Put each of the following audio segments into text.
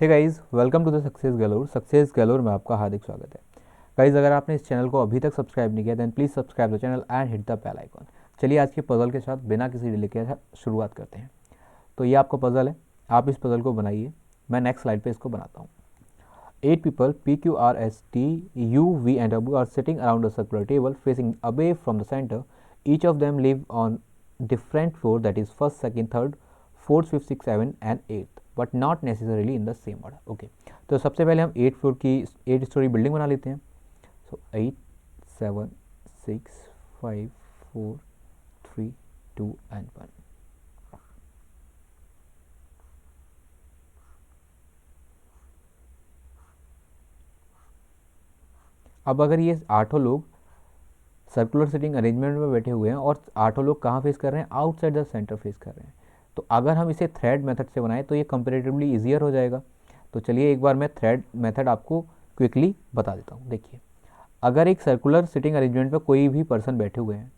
Hey guys, welcome to the success galore में आपका हार्दिक स्वागत है। गाइस, अगर आपने इस चैनल को अभी तक सब्सक्राइब नहीं किया then please subscribe the channel and hit the bell icon. चलिए आज के पजल के साथ बिना किसी डिले के शुरुआत करते हैं। तो ये आपका पजल है, आप इस पजल को बनाइए। मैं नेक्स्ट स्लाइड पे इसको बनाता हूँ। 8 people P, Q, R, S, T, U, V and W are sitting around a circular table facing away from the center. Each of them live on different floor, that is first, second, third, fourth, fifth, sixth, seventh and eighth, but not necessarily in the same order. Okay, तो सबसे पहले हम 8 floor की 8 story building बना लेते हैं। सो 8 7 6 5 4 3 2 and 1। अब अगर ये आठों लोग सर्कुलर सिटिंग अरेंजमेंट में बैठे हुए हैं और आठों लोग कहाँ फेस कर रहे हैं, आउटसाइड द सेंटर फेस कर रहे हैं, तो अगर हम इसे थ्रेड मेथड से बनाएं तो ये कंपेरेटिवली ईजियर हो जाएगा। तो चलिए एक बार मैं थ्रेड मेथड आपको क्विकली बता देता हूँ। देखिए, अगर एक सर्कुलर सिटिंग अरेंजमेंट में कोई भी पर्सन बैठे हुए हैं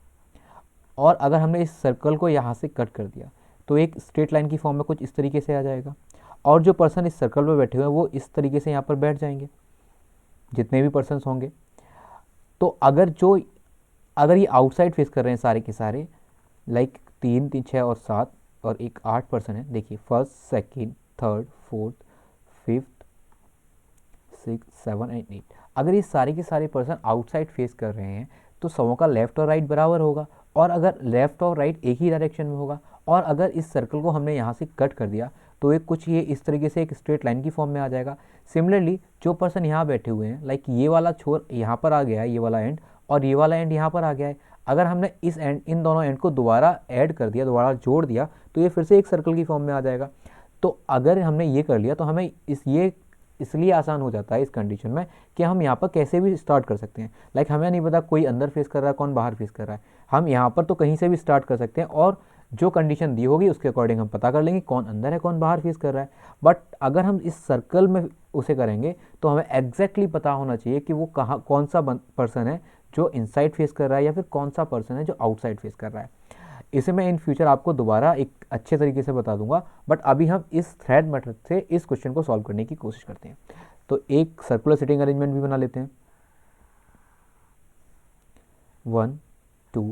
और अगर हमने इस सर्कल को यहाँ से कट कर दिया तो एक स्ट्रेट लाइन की फॉर्म में कुछ इस तरीके से आ जाएगा और जो पर्सन इस सर्कल में बैठे हुए हैं वो इस तरीके से यहाँ पर बैठ जाएंगे, जितने भी पर्सन होंगे। तो अगर ये आउटसाइड फेस कर रहे हैं सारे के सारे, लाइक 3 3 6 और 7 और एक 8 पर्सन है। देखिए, first, second, third, fourth, fifth, 6 7 and 8, अगर ये सारे के सारे पर्सन आउटसाइड फेस कर रहे हैं तो सबों का लेफ्ट और राइट बराबर होगा। और अगर लेफ्ट और राइट एक ही डायरेक्शन में होगा और अगर इस सर्कल को हमने यहाँ से कट कर दिया तो एक कुछ ये इस तरीके से एक स्ट्रेट लाइन की फॉर्म में आ जाएगा। सिमिलरली जो पर्सन यहाँ बैठे हुए हैं, लाइक ये वाला छोर यहाँ पर आ गया है, ये वाला एंड, और ये वाला एंड यहाँ पर आ गया है। अगर हमने इन दोनों एंड को दोबारा ऐड कर दिया, दोबारा जोड़ दिया, तो ये फिर से एक सर्कल की फॉर्म में आ जाएगा। तो अगर हमने ये कर लिया तो हमें इसलिए आसान हो जाता है इस कंडीशन में कि हम यहाँ पर कैसे भी स्टार्ट कर सकते हैं। लाइक हमें नहीं पता कोई अंदर फेस कर रहा है, कौन बाहर फेस कर रहा है, हम यहाँ पर तो कहीं से भी स्टार्ट कर सकते हैं और जो कंडीशन दी होगी उसके अकॉर्डिंग हम पता कर लेंगे कौन अंदर है, कौन बाहर फेस कर रहा है। बट अगर हम इस सर्कल में उसे करेंगे तो हमें एग्जैक्टली पता होना चाहिए कि वो कौन सा पर्सन है जो इनसाइड फेस कर रहा है या फिर कौन सा पर्सन है जो आउटसाइड फेस कर रहा है। इसे मैं इन फ्यूचर आपको दोबारा एक अच्छे तरीके से बता दूंगा, बट अभी हम इस थ्रेड मेथड से इस क्वेश्चन को सॉल्व करने की कोशिश करते हैं। तो एक सर्कुलर सिटिंग अरेंजमेंट भी बना लेते हैं। 1 2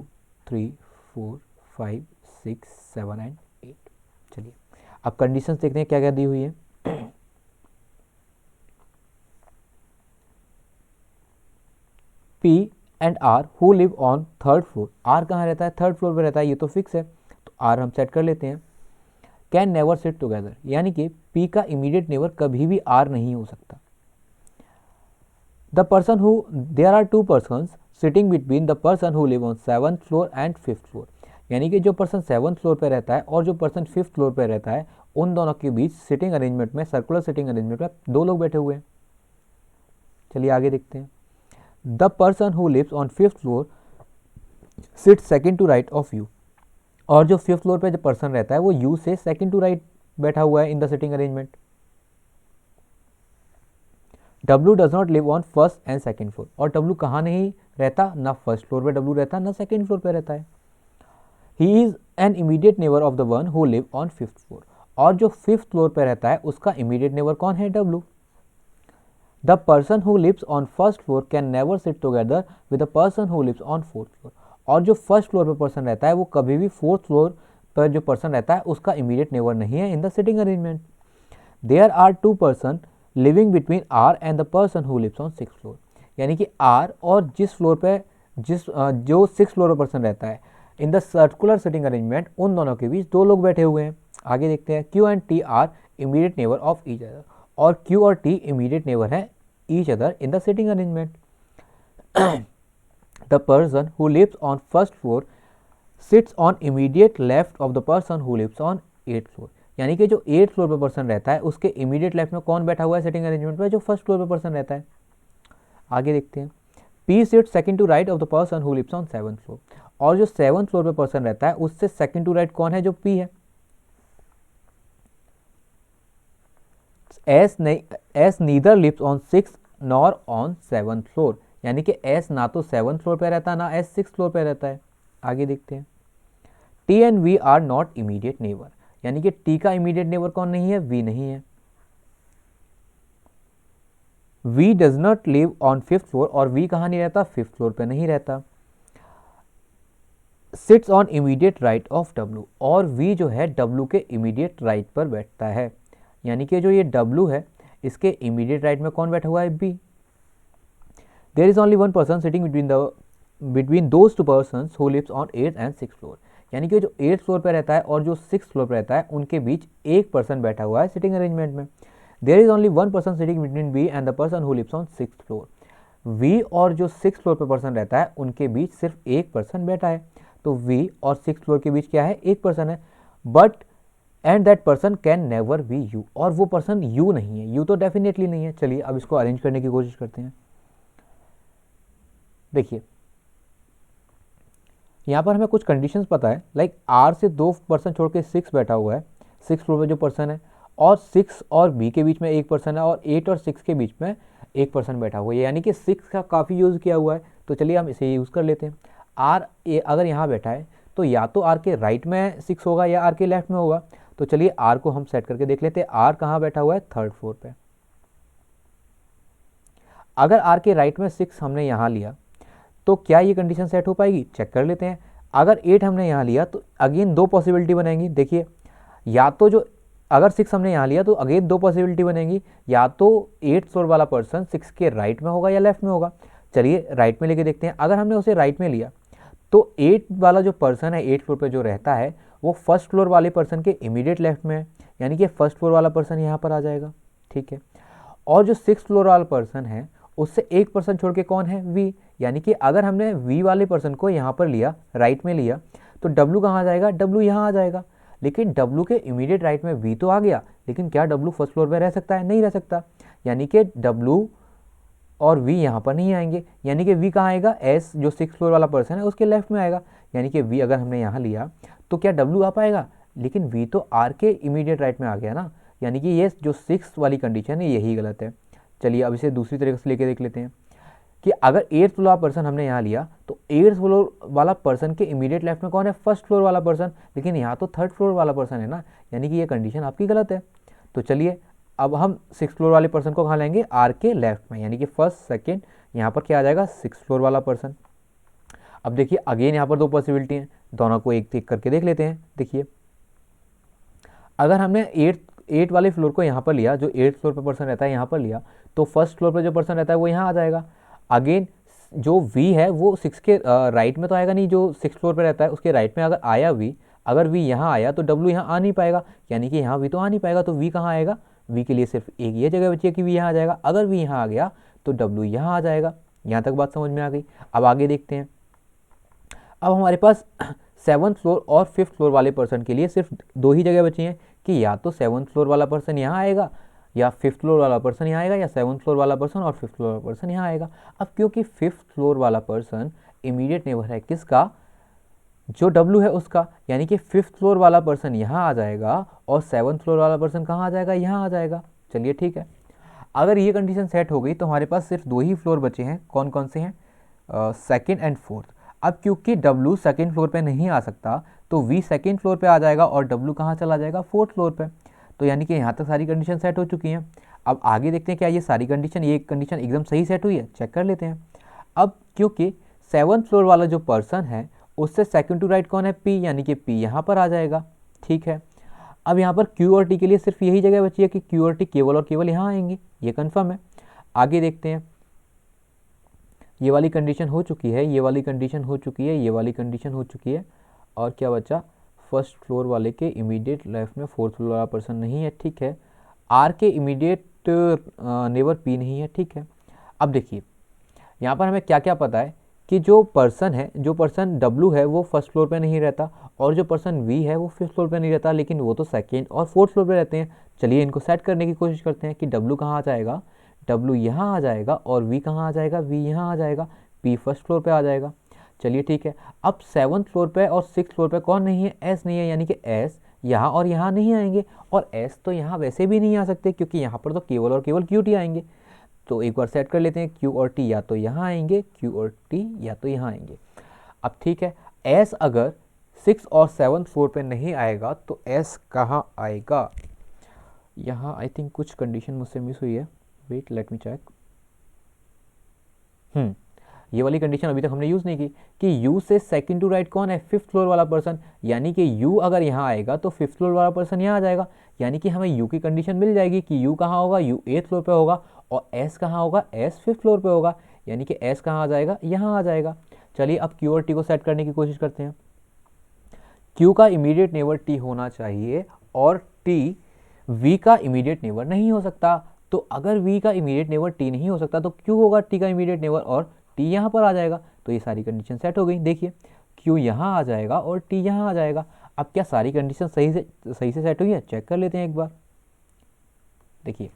3 4 5 6 7 एंड 8। चलिए अब कंडीशंस देखते हैं क्या क्या दी हुई है। P and R who live on third floor, R कहाँ रहता है, थर्ड फ्लोर पे रहता है, ये तो फिक्स है, तो R हम सेट कर लेते हैं। कैन नेवर सिट टुगेदर, यानी कि P का इमीडिएट नेबर कभी भी R नहीं हो सकता। The person who, there are 2 persons sitting between the person who live on 7th floor and 5th floor, यानी कि जो पर्सन 7th फ्लोर पे रहता है और जो पर्सन 5th फ्लोर पे रहता है उन दोनों के बीच सिटिंग अरेंजमेंट में, सर्कुलर सिटिंग अरेंजमेंट में 2 लोग बैठे हुए हैं। चलिए आगे देखते हैं। The person who lives on 5th floor sit second to right of you, और जो 5th फ्लोर पे जो पर्सन रहता है वो यू से सेकंड टू राइट बैठा हुआ है in the sitting arrangement. W does not live on first and second floor, और W कहाँ नहीं रहता, ना फर्स्ट फ्लोर पे W रहता ना सेकंड फ्लोर पे रहता है। He is an immediate neighbour of the one who live on 5th floor, और जो 5th फ्लोर पे रहता है उसका इमीडिएट नेबर कौन है, W। The person who lives on first floor can never sit together with the person who lives on 4th floor, और जो फर्स्ट फ्लोर पे पर्सन रहता है वो कभी भी 4th फ्लोर पर जो पर्सन रहता है उसका इमीडिएट नेबर नहीं है in the sitting arrangement. There are 2 person living between R and the person who lives on 6th floor, यानी कि R और जिस फ्लोर पे जो 6th फ्लोर पर पर्सन रहता है in the circular sitting arrangement, उन दोनों के बीच 2 लोग बैठे हुए हैं। आगे देखते हैं। Q and T are immediate neighbour of each other, और Q और T इमीडिएट नेबर है each other in the sitting arrangement. The person who lives on first floor sits on immediate left of the person who lives on 8th floor, यानी कि जो 8th floor पे person रहता है उसके immediate left में कौन बैठा हुआ है सिटिंग अरेंजमेंट में, जो फर्स्ट फ्लोर पे पर्सन रहता है। आगे देखते हैं। P sit second to right of the person who lives on 7th floor, और जो 7th फ्लोर पे पर्सन रहता है उससे सेकंड टू राइट कौन है, जो P है। S neither lives on 6th nor on 7th floor, यानी कि S ना तो 7th फ्लोर पे रहता है ना S 6th फ्लोर पे रहता है। आगे देखते हैं। T and V are not immediate neighbour, यानी कि T का इमीडिएट नेबर कौन नहीं है, V नहीं है। V does not live on 5th floor, और वी कहाँ नहीं रहता, 5th फ्लोर पे नहीं रहता। Sits on immediate right of W, और वी जो है डब्लू के इमीडिएट राइट पर बैठता है, यानी कि जो ये डब्लू है इसके इमीडिएट राइट में कौन बैठा हुआ है, B. There is only one person sitting between those two person who lives on 8th and 6th floor, यानी कि जो 8th फ्लोर पर रहता है और जो 6th फ्लोर पर रहता है उनके बीच एक पर्सन बैठा हुआ है सिटिंग अरेंजमेंट में। There is only one person sitting between B and the person who lives on 6th floor, V और जो 6th फ्लोर पर पर्सन रहता है उनके बीच सिर्फ एक पर्सन बैठा है, तो वी और 6th फ्लोर के बीच क्या है, एक पर्सन है। But and that person can never be you, और वो पर्सन यू नहीं है, यू तो डेफिनेटली नहीं है। चलिए अब इसको अरेंज करने की कोशिश करते हैं। देखिए यहाँ पर हमें कुछ कंडीशंस पता है, लाइक आर से 2 पर्सन छोड़ के 6 बैठा हुआ है, 6 फ्लोर पे जो पर्सन है, और 6 और बी के बीच में एक पर्सन है, और 8 और 6 के बीच में एक पर्सन बैठा हुआ है, यानी कि 6 का काफ़ी यूज़ किया हुआ है, तो चलिए हम इसे यूज़ कर लेते हैं। आर अगर यहाँ बैठा है तो या तो आर के राइट में 6 होगा या आर के लेफ्ट में होगा, तो चलिए आर को हम सेट करके देख लेते हैं। आर कहाँ बैठा हुआ है, 3rd फ्लोर पे। अगर आर के राइट में 6 हमने यहाँ लिया तो क्या ये कंडीशन सेट हो पाएगी, चेक कर लेते हैं। अगर 8 हमने यहाँ लिया तो अगेन दो पॉसिबिलिटी बनेंगी। देखिए या तो जो अगर 6 हमने यहाँ लिया तो अगेन दो पॉसिबिलिटी बनेंगी, या तो 8th फ्लोर वाला पर्सन 6 के राइट में होगा या लेफ्ट में होगा। चलिए राइट में लेके देखते हैं। अगर हमने उसे राइट में लिया तो 8 वाला जो पर्सन है 8th फ्लोर पे जो रहता है वो 1st फ्लोर वाले पर्सन के इमीडिएट लेफ्ट में है, यानी कि 1st फ्लोर वाला पर्सन यहाँ पर आ जाएगा, ठीक है। और जो 6th फ्लोर वाला पर्सन है उससे एक पर्सन छोड़ के कौन है, वी, यानी कि अगर हमने वी वाले पर्सन को यहाँ पर लिया, राइट में लिया, तो डब्लू कहाँ आ जाएगा, डब्लू यहाँ आ जाएगा। लेकिन डब्लू के इमीडिएट राइट में वी तो आ गया, लेकिन क्या डब्लू 1st फ्लोर पे रह सकता है, नहीं रह सकता, यानी कि डब्लू और वी यहाँ पर नहीं आएंगे, यानी कि वी कहाँ आएगा, एस जो 6th फ्लोर वाला पर्सन है उसके लेफ्ट में आएगा, यानी कि वी अगर हमने यहाँ लिया तो क्या डब्लू आ पाएगा, लेकिन वी तो आर के इमीडिएट राइट में आ गया ना, यानी कि ये जो 6th वाली कंडीशन है यही गलत है। चलिए अब इसे दूसरी तरीके से लेके देख लेते हैं कि अगर 8th फ्लोर वाला पर्सन हमने यहाँ लिया तो 8th फ्लोर वाला पर्सन के इमीडिएट लेफ्ट में कौन है, 1st फ्लोर वाला पर्सन, लेकिन यहाँ तो 3rd फ्लोर वाला पर्सन है ना, यानी कि ये कंडीशन आपकी गलत है। तो चलिए अब हम 6th फ्लोर वाले पर्सन को कहाँ लाएंगे, आर के लेफ्ट में, यानी कि 1st 2nd, यहाँ पर क्या आ जाएगा 6th फ्लोर वाला पर्सन। अब देखिए अगेन यहाँ पर दो पॉसिबिलिटी हैं, दोनों को एक एक करके देख लेते हैं। देखिए अगर हमने 8 वाले फ्लोर को यहाँ पर लिया, जो 8th फ्लोर पर पर्सन रहता है यहाँ पर लिया, तो 1st फ्लोर पर जो पर्सन रहता है वो यहाँ आ जाएगा। अगेन जो वी है वो 6 के राइट में तो आएगा नहीं, जो 6th फ्लोर पर रहता है उसके राइट में अगर आया वी, अगर वी यहाँ आया तो डब्लू यहाँ आ नहीं पाएगा, यानी कि यहाँ वी तो आ नहीं पाएगा, तो वी कहाँ आएगा, वी के लिए सिर्फ एक ये जगह बची है कि वी यहाँ आ जाएगा। अगर वी यहाँ आ गया तो डब्लू यहाँ आ जाएगा। यहाँ तक बात समझ में आ गई। अब आगे देखते हैं। अब हमारे पास 7th फ्लोर और 5th फ्लोर वाले पर्सन के लिए सिर्फ दो ही जगह बची हैं कि या तो 7th फ्लोर वाला पर्सन यहाँ आएगा या 5th फ्लोर वाला पर्सन यहाँ आएगा, या 7th फ्लोर वाला पर्सन और 5th फ्लोर वाला पर्सन यहाँ आएगा। अब क्योंकि 5th फ्लोर वाला पर्सन इमीडिएट नेबर है किसका, जो डब्लू है उसका, यानी कि 5th फ्लोर वाला पर्सन यहाँ आ जाएगा और 7th फ्लोर वाला पर्सन कहाँ आ जाएगा, यहाँ आ जाएगा। चलिए ठीक है। अगर ये कंडीशन सेट हो गई तो हमारे पास सिर्फ दो ही फ्लोर बचे हैं, कौन कौन से हैं, 2nd एंड 4th। अब क्योंकि डब्लू 2nd फ्लोर पे नहीं आ सकता तो वी 2nd फ्लोर पे आ जाएगा और डब्लू कहाँ चला जाएगा, 4th फ्लोर पे। तो यानी कि यहाँ तक सारी कंडीशन सेट हो चुकी हैं। अब आगे देखते हैं क्या ये सारी कंडीशन, ये कंडीशन एकदम सही सेट हुई है, चेक कर लेते हैं। अब क्योंकि 7th फ्लोर वाला जो पर्सन है उससे 2nd टू राइट कौन है, पी, यानी कि पी यहाँ पर आ जाएगा, ठीक है। अब यहाँ पर क्यू और टी के लिए सिर्फ यही जगह बची है कि क्यू और टी केवल और केवल यहाँ आएंगे, ये कन्फर्म है। आगे देखते हैं। ये वाली कंडीशन हो चुकी है, ये वाली कंडीशन हो चुकी है, ये वाली कंडीशन हो चुकी है, और क्या बचा, 1st फ्लोर वाले के इमीडिएट लेफ्ट में 4th फ्लोर वाला पर्सन नहीं है, ठीक है। आर के इमीडिएट नेबर पी नहीं है, ठीक है। अब देखिए यहाँ पर हमें क्या क्या पता है कि जो पर्सन है, जो पर्सन डब्लू है वो 1st फ्लोर पे नहीं रहता, और जो पर्सन वी है वो 5th फ्लोर पे नहीं रहता, लेकिन वो तो 2nd और 4th फ्लोर पे रहते हैं। चलिए इनको सेट करने की कोशिश करते हैं कि डब्लू कहाँ आ जाएगा, डब्लू यहाँ आ जाएगा, और वी कहाँ आ जाएगा, वी यहाँ आ जाएगा, पी 1st फ्लोर पे आ जाएगा। चलिए ठीक है। अब 7th फ्लोर पे और 6th फ्लोर पे कौन नहीं है, एस नहीं है, यानी कि एस यहाँ और यहाँ नहीं आएंगे, और एस तो यहाँ वैसे भी नहीं आ सकते क्योंकि यहाँ पर तो केवल और केवल क्यू टी आएंगे। तो एक बार सेट कर लेते हैं, क्यू और टी या तो यहाँ आएंगे, क्यू और टी या तो यहाँ आएंगे। अब ठीक है, एस अगर 6 और 7th फ्लोर पे नहीं आएगा तो एस कहाँ आएगा, यहाँ आई थिंक कुछ कंडीशन मुझसे मिस हुई है, वेट लेट मी चेक। ये वाली कंडीशन अभी तक हमने यूज़ नहीं की कि यू से सेकंड टू राइट कौन है, फिफ्थ फ्लोर वाला पर्सन, यानी कि यू अगर यहाँ आएगा तो फिफ्थ फ्लोर वाला पर्सन यहाँ आ जाएगा, यानी कि हमें यू की कंडीशन मिल जाएगी कि यू कहाँ होगा, यू एथ फ्लोर पे होगा, और एस कहाँ होगा, एस फिफ्थ फ्लोर पे होगा, यानी कि एस कहाँ आ जाएगा, यहाँ आ जाएगा। चलिए अब क्यू और टी को सेट करने की कोशिश करते हैं। क्यू का इमीडिएट नेबर टी होना चाहिए और टी वी का इमीडिएट नेबर नहीं हो सकता। तो अगर वी का इमीडिएट नेबर टी नहीं हो सकता तो क्यू होगा टी का इमीडिएट नेबर और टी यहाँ पर आ जाएगा। तो ये सारी कंडीशन सेट हो गई। देखिए क्यू यहाँ आ जाएगा और टी यहाँ आ जाएगा। अब क्या सारी कंडीशन सही से सेट हुई है, चेक कर लेते हैं एक बार। देखिए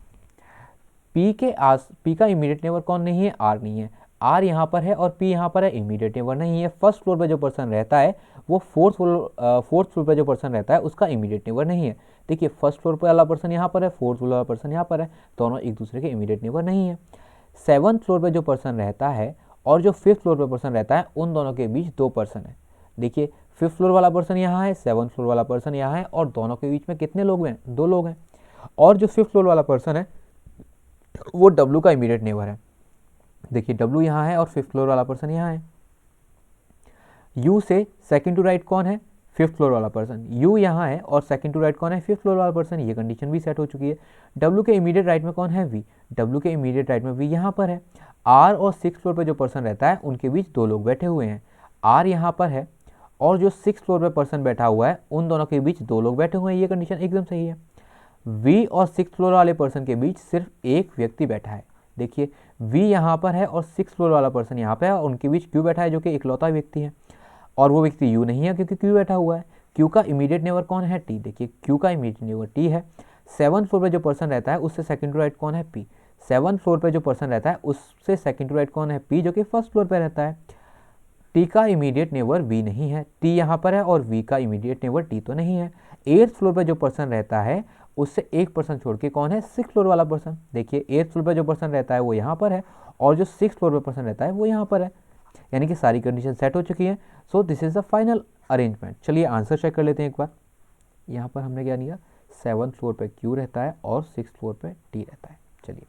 पी का इमीडिएट नेबर कौन नहीं है, आर नहीं है, आर यहाँ पर है और पी यहाँ पर है, इमीडिएट नेबर नहीं है। फर्स्ट फ्लोर पे जो पर्सन रहता है वो फोर्थ फ्लोर पे जो पर्सन रहता है उसका इमीडिएट नेबर नहीं है। देखिए फर्स्ट फ्लोर पे वाला पर्सन यहाँ पर है, फोर्थ फ्लोर वाला पर्सन यहाँ पर है, दोनों एक दूसरे के इमीडिएट नेबर नहीं है। सेवन्थ फ्लोर पे जो पर्सन रहता है और जो फिफ्थ फ्लोर पे पर्सन रहता है उन दोनों के बीच दो पर्सन है। देखिए फिफ्थ फ्लोर वाला पर्सन यहाँ है, सेवन्थ फ्लोर वाला पर्सन यहाँ है, और दोनों के बीच में कितने लोग हैं, दो लोग हैं। और जो फिफ्थ फ्लोर वाला पर्सन है वो डब्ल्यू का इमीडिएट नेबर है। देखिए डब्ल्यू यहाँ है और फिफ्थ फ्लोर वाला पर्सन यहाँ है। यू से सेकंड टू राइट कौन है, फिफ्थ फ्लोर वाला पर्सन, यू यहाँ है और सेकंड टू राइट कौन है, फिफ्थ फ्लोर वाला पर्सन। ये कंडीशन भी सेट हो चुकी है। डब्ल्यू के इमीडिएट राइट में कौन है, वी, डब्ल्यू के इमीडिएट राइट में वी यहाँ पर है। आर और सिक्स फ्लोर पे जो पर्सन रहता है उनके बीच दो लोग बैठे हुए हैं, आर यहाँ पर है और जो सिक्स फ्लोर पे पर्सन बैठा हुआ है उन दोनों के बीच दो लोग बैठे हुए हैं। ये कंडीशन एकदम सही है। वी और सिक्स फ्लोर वाले पर्सन के बीच सिर्फ एक व्यक्ति बैठा है। देखिए वी यहाँ पर है और सिक्स फ्लोर वाला पर्सन यहाँ पे है और उनके बीच क्यू बैठा है जो कि इकलौता व्यक्ति है, और वो व्यक्ति यू नहीं है क्योंकि क्यू बैठा हुआ है। क्यू का इमीडिएट नेबर कौन है, टी। देखिए क्यू का इमीडिएट नेबर टी है। सेवन्थ फ्लोर पे जो पर्सन रहता है उससे सेकंड टू राइट कौन है, पी। सेवन्थ फ्लोर पे जो पर्सन रहता है उससे सेकंड टू राइट कौन है, पी, जो कि फर्स्ट फ्लोर पे रहता है। टी का इमीडिएट नेबर वी नहीं है, टी यहाँ पर है, और वी का इमीडिएट नेबर टी तो नहीं है। एट्थ फ्लोर पे जो पर्सन रहता है उससे एक पर्सन छोड़ के कौन है, सिक्स फ्लोर वाला पर्सन। देखिए एट्थ फ्लोर पे जो पर्सन रहता है वो यहाँ पर है और जो सिक्स फ्लोर पे पर्सन रहता है वो यहाँ पर है, यानी कि सारी कंडीशन सेट हो चुकी है। सो this is the final arrangement. चलिए आंसर चेक कर लेते हैं एक बार। यहाँ पर हमने क्या लिया, सेवन्थ फ्लोर पे क्यू रहता है और सिक्स फ्लोर पे टी रहता है। चलिए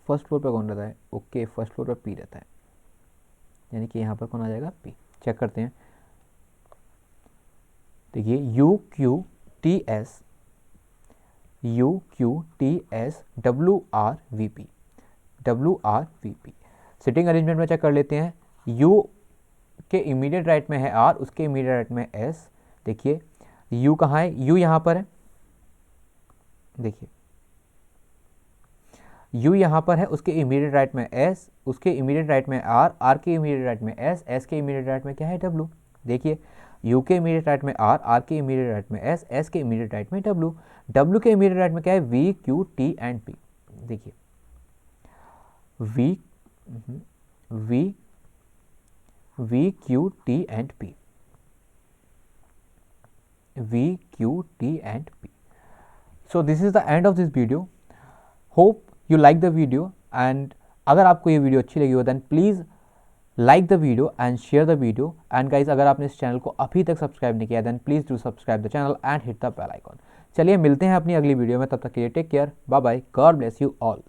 फर्स्ट फ्लोर पे कौन रहता है, ओके फर्स्ट फ्लोर पे पी रहता है, यानी कि यहाँ पर कौन आ जाएगा, पी। चेक करते हैं। देखिए you Q T S, you Q T S, W R V P, W R V P. Sitting arrangement में चेक कर लेते हैं। यू के इमीडिएट राइट में है आर, उसके इमीडिएट राइट में एस। देखिए यू कहाँ है, यू यहाँ पर है। देखिए यू यहाँ पर है, उसके इमीडिएट राइट में एस, उसके इमीडिएट राइट में आर, आर के इमीडिएट राइट में एस, एस के इमीडिएट राइट में क्या है, डब्ल्यू। देखिए यू के इमीडिएट राइट में आर, आर के इमीडिएट राइट में एस, एस के इमीडिएट राइट में डब्ल्यू, डब्ल्यू के इमीडिएट राइट में क्या है, V Q T and P. देखिए V V V Q T and P, V Q T and P. So this is the end of this video. Hope you like the video, and अगर आपको ये video अच्छी लगी हो then please like the video and share the video. And guys अगर आपने इस channel को अभी तक सब्सक्राइब नहीं किया then please do subscribe the channel and hit the bell icon. चलिए मिलते हैं अपनी अगली वीडियो में, तब तक के लिए take care, bye bye, God bless you all.